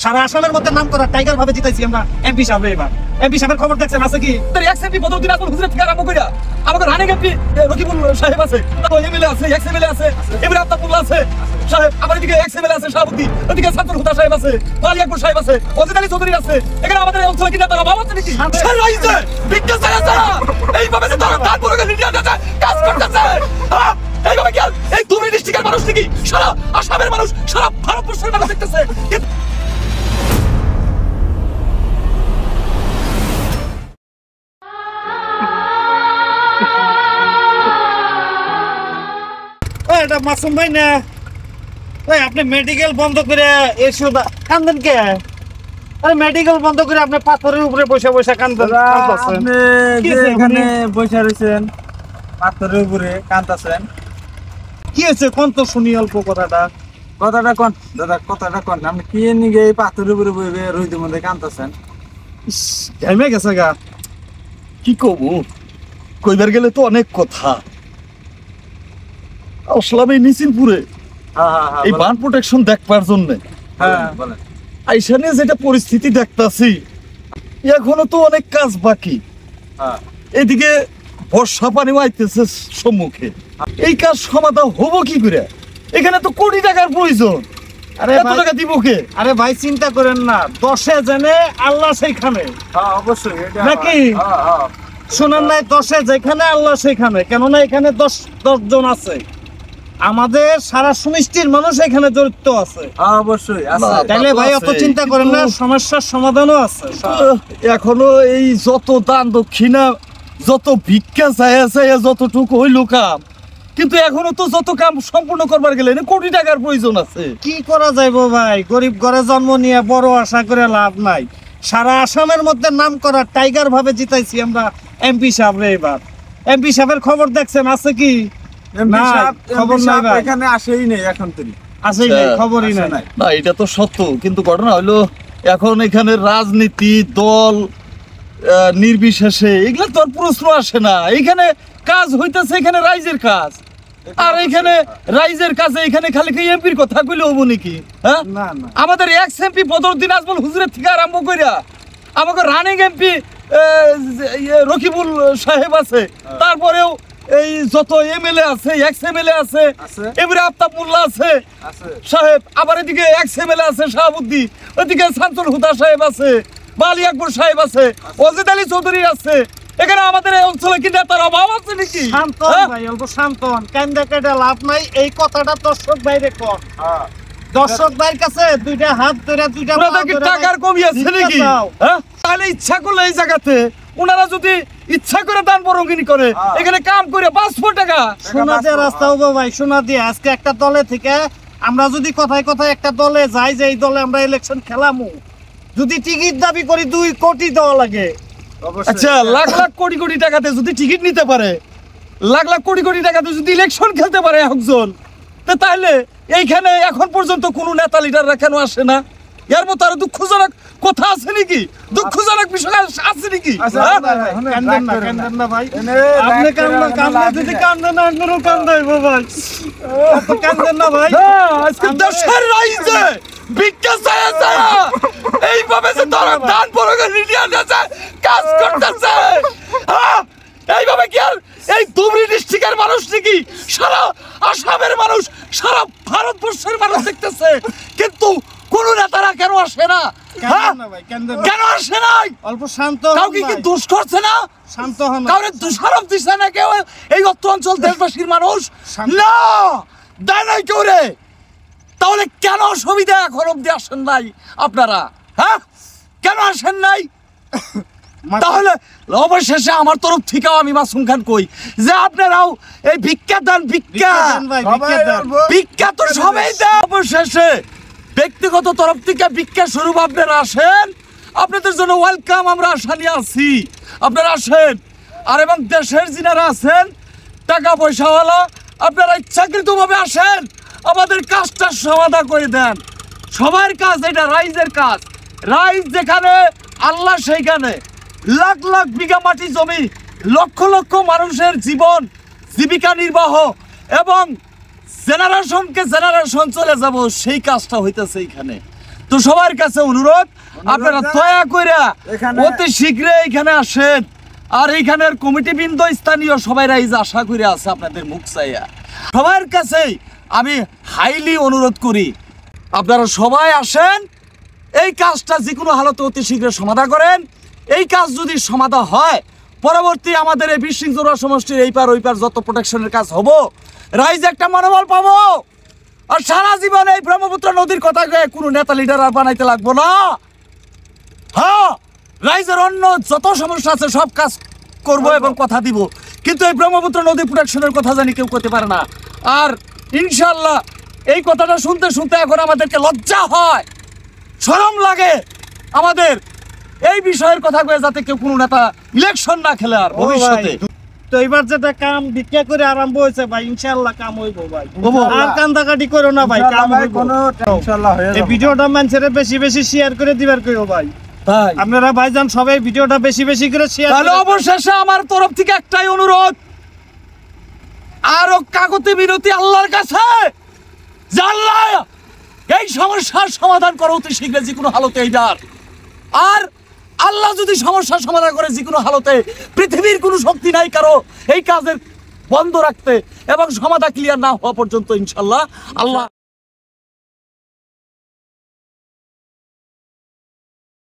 সারা আসামের মধ্যে নাম করা টাইগার ভাবে জিতাইছি আমরা এমপি সাহেব। এবার এমপি সাহেবের খবর দেখছেন আছে কি? তোর এক্স এমপি বদরুদ্দিন আজমল হুজুরের থেকে আরম্ভ কইরা আমাদের রানিং এমপি রকিবুল সাহেব আছে, তারপর এমএলএ আছে, এক্স এমএলএ আছে, ইব্রাহিম আব্দুল্লাহ আছে সাহেব, আবার এদিকে এক্স এমএলএ আছে শাহাবুদ্দি, ওদিকে সাদুল হুদা সাহেব আছে, আলী আকবর সাহেব আছে, ওজিদ আলী চৌধুরী আছে। এখানে আমাদের অঞ্চলে কি নেতারা অভাব আছে নাকি? রাইজে বিজ্ঞ সারা সারা এইভাবে যে তারা তারপরে লিডিয়া দেয় কাজ করতেছে। এইভাবে কি এই দুই ডিস্ট্রিক্টের মানুষ নাকি সারা আসামের মানুষ, সারা ভারতবর্ষের মানুষ দেখতেছে? এটা মাসুম ভাই না? আপনি মেডিকেল বন্ধ করে এসে কান্দেন কে? আরে মেডিকেল বন্ধ করে আপনি পাথরের উপরে বসে বসে কান্দেন। আপনি যে এখানে বসে রয়েছেন পাথরের উপরে কাঁদতেছেন, কি হয়েছে কোন তো শুনি অল্প কথাটা। কথাটা কোন দাদা, কথাটা কোন। আপনি কি নিগে এই পাথরের উপরে বসে রোদের মধ্যে কাঁদতেছেন? ঘেমে গেছে গা। কি কব, কইবার গেলে তো অনেক কথা। আসলাম এই নিচিনপুরে এই বান প্রোটেকশন দেখবার জন্য আইসানে যেটা পরিস্থিতি দেখতাছি, এখনো তো অনেক কাজ বাকি। এদিকে বর্ষা পানি আইতেছে সম্মুখে, এই কাজ সমাধান হবো কি করে? এখানে তো কোটি টাকার প্রয়োজন। আরে এত টাকা দিব কে? আরে ভাই চিন্তা করেন না, 10-এ জেনে আল্লাহ সেইখানে। অবশ্যই নাকি শোনেন নাই, 10-এ যেখানে আল্লাহ সেইখানে। কেননা এখানে 10 জন আছে, আমাদের সারা সমষ্টির মানুষ এখানে জড়িত আছে। অবশ্যই তাইলে ভাই অত চিন্তা করেন না, সমস্যার সমাধানও আছে। এখনো এই যত দান দক্ষিণা, যত ভিক্ষা চাইয়া চাইয়া যতটুকু হইল কাম, কিন্তু এখনো তো যত কাম সম্পূর্ণ করবার গেলে কোটি টাকার প্রয়োজন আছে। কি করা যাইবো ভাই, গরিব ঘরে জন্ম নিয়ে বড় আশা করে লাভ নাই। সারা আসামের মধ্যে নাম করা টাইগার ভাবে জিতাইছি আমরা এমপি সাহেব। এবার এমপি সাহেবের খবর দেখছেন আছে কি? এখানে আসেই নেই, এখন তিনি আসেই নেই, খবরই নাই। না এটা তো সত্য, কিন্তু ঘটনা হইলো এখন এখানে রাজনীতি দল নির্বিশেষে এগুলা তো আর প্রশ্ন আসে না। এখানে কাজ হইতেছে, এখানে রাইজের কাজ। আর এখানে রাইজের কাছে এখানে খালি কি এমপির কথা কইলে হবো নাকি? হ্যাঁ, আমাদের এক্স এমপি বদরুদ্দিন আজমল হুজুরের থেকে আরম্ভ কইরা আমাকে রানিং এমপি রকিবুল সাহেব আছে, তারপরেও এই যত এমএলএ আছে, এক্স এমএলএ আছে, ইব্রাহিম আব্দুল্লাহ আছে সাহেব, আবার এদিকে এক্স এমএলএ আছে শাহাবুদ্দি, ওইদিকে সাদুল হুদা সাহেব আছে, আলী আকবর সাহেব আছে, ওজিদ আলী চৌধুরী আছে। এখানে আমাদের এই অঞ্চলে কি নেতার অভাব আছে নাকি? শান্ত ভাই, অল্প শান্ত হন, কান্দা কেটে লাভ নাই। এই কথাটা দর্শক ভাইরে কর, দর্শক ভাইয়ের কাছে দুইটা হাত ধরে দুইটা টাকার কমি আছে নাকি? তাহলে ইচ্ছা করলে এই জায়গাতে ওনারা যদি ইচ্ছা করে দান বরঙ্গিনী করে এখানে কাম করে 500 টাকা সোনা দিয়ে রাস্তা হবে ভাই, সোনা দিয়ে। আজকে একটা দলে থেকে আমরা যদি কথায় কথায় একটা দলে যাই যে এই দলে আমরা ইলেকশন খেলামু, যদি টিকিট দাবি করি 2 কোটি দেওয়া লাগে। আচ্ছা, লাখ লাখ কোটি কোটি টাকাতে যদি টিকিট নিতে পারে, লাখ লাখ কোটি কোটি টাকাতে যদি ইলেকশন খেলতে পারে একজন, তাহলে এইখানে এখন পর্যন্ত কোনো নেতা লিডাররা কেন আসে না? এর মতো আরো দুঃখজনক কথা আছে নাকি? দুঃখজনক বিষয় আছে নাকি? কান্দেন না ভাই, আপনি যদি কান্দেন না অন্যরও কান্দাইবো ভাই। কান্দেন না ভাই, আজকে দেশের রাইজে ভিক্ষা চাইয়া চাইয়া এইভাবে যে তারা দান বরঙ্গে লিডিয়া দেয় কাজ করতেছে। এইভাবে কি আর এই দুবরি ডিস্ট্রিক্টের মানুষ নাকি সারা আসামের মানুষ, সারা ভারতবর্ষের মানুষ দেখতেছে? কিন্তু কোন নেতারা কেন আসে না? কেন আসে নাই? অল্প শান্ত। কাউকে কি দোষ করছে না? শান্ত হন। কাউরে দোষারোপ দিচ্ছে না কেউ এই অঞ্চল দেশবাসীর মানুষ? না, দেয় নাই কেউ রে। তাহলে কেন সুবিধা এখন অব্দি আসেন নাই আপনারা? হ্যাঁ, কেন আসেন নাই? তাহলে অবশেষে আমার তরফ থেকেও আমি মাসুম খান কই যে আপনারাও এই ভিক্ষা দান, ভিক্ষা তো সবাই দেয়। অবশেষে ব্যক্তিগত তরফ থেকে ভিক্ষা স্বরূপ আপনারা আসেন, আপনাদের জন্য ওয়েলকাম, আমরা আশা নিয়ে আছি, আপনারা আসেন। আর এবং দেশের যিনারা আছেন টাকা পয়সাওয়ালা, আপনারা ইচ্ছাকৃতভাবে আসেন, আমাদের কাজটা সমাধান করে দেন। সবার কাজ এটা, রাইজের কাজ। রাইজ যেখানে আল্লাহ সেইখানে। লাখ লাখ বিঘা মাটি জমি, লক্ষ লক্ষ মানুষের জীবন জীবিকা নির্বাহ এবং জেনারেশনকে জেনারেশন চলে যাব, সেই কাজটা হইতেছে এইখানে। তো সবার কাছে অনুরোধ আপনারা দয়া কইরা এখানে- অতি শীঘ্রই এখানে আসেন। আর এইখানের কমিটি বৃন্দ স্থানীয় সবাইরা এই যে আশা করে আছে আপনাদের মুখ চাইয়া। সবার কাছেই আমি হাইলি অনুরোধ করি আপনারা সবাই আসেন, এই কাজটা যে কোনো হালতে অতি শীঘ্র সমাধান করেন। এই কাজ যদি সমাধান হয়, পরবর্তী আমাদের এই বিশৃঙ্খলা সমষ্টির এই পার ওই পার যত প্রোটেকশনের কাজ হবো, রাইজ একটা মনোবল পাবো। আর সারা জীবন এই ব্রহ্মপুত্র নদীর কথা কোনো নেতা লিডার আর বানাইতে লাগবো না। হ্যাঁ, রাইজের অন্য যত সমস্যা আছে সব কাজ করব এবং কথা দিব, কিন্তু এই ব্রহ্মপুত্র নদী প্রোটেকশনের কথা জানি কেউ করতে পারে না। আর ইনশাল্লাহ এই কথাটা শুনতে শুনতে এখন আমাদেরকে লজ্জা হয়, শরম লাগে আমাদের এই বিষয়ের কথা কয়ে, যাতে কেউ কোনো নেতা ইলেকশন না খেলে আর ভবিষ্যতে। তো এবার যেটা কাম ভিক্ষা করে আরম্ভ হয়েছে ভাই, ইনশাআল্লাহ কাম হইব ভাই। হবো। আর কান্দাকাটি করো না ভাই, কাম ভাই হইব। কোনো ইনশাআল্লাহ হয়ে এই যাবে। ভিডিওটা মানুষের বেশি বেশি শেয়ার করে দিবার কইও ভাই। তাই আপনারা ভাইজান সবাই ভিডিওটা বেশি বেশি করে শেয়ার তাহলে করে অবশেষে আমার তরফ থেকে একটাই অনুরোধ, আরো কাগজে বিনতি আল্লাহর কাছে, যে আল্লাহ এই সমস্যার সমাধান করো অতি শীঘ্র যে কোনো হালতে এইটার। আর আল্লাহ যদি সমস্যার সমাধান করে যে কোনো হালতে, পৃথিবীর কোনো শক্তি নাই কারো এই কাজের বন্ধ রাখতে এবং সমাধান ক্লিয়ার না হওয়া পর্যন্ত। ইনশাল্লাহ আল্লাহ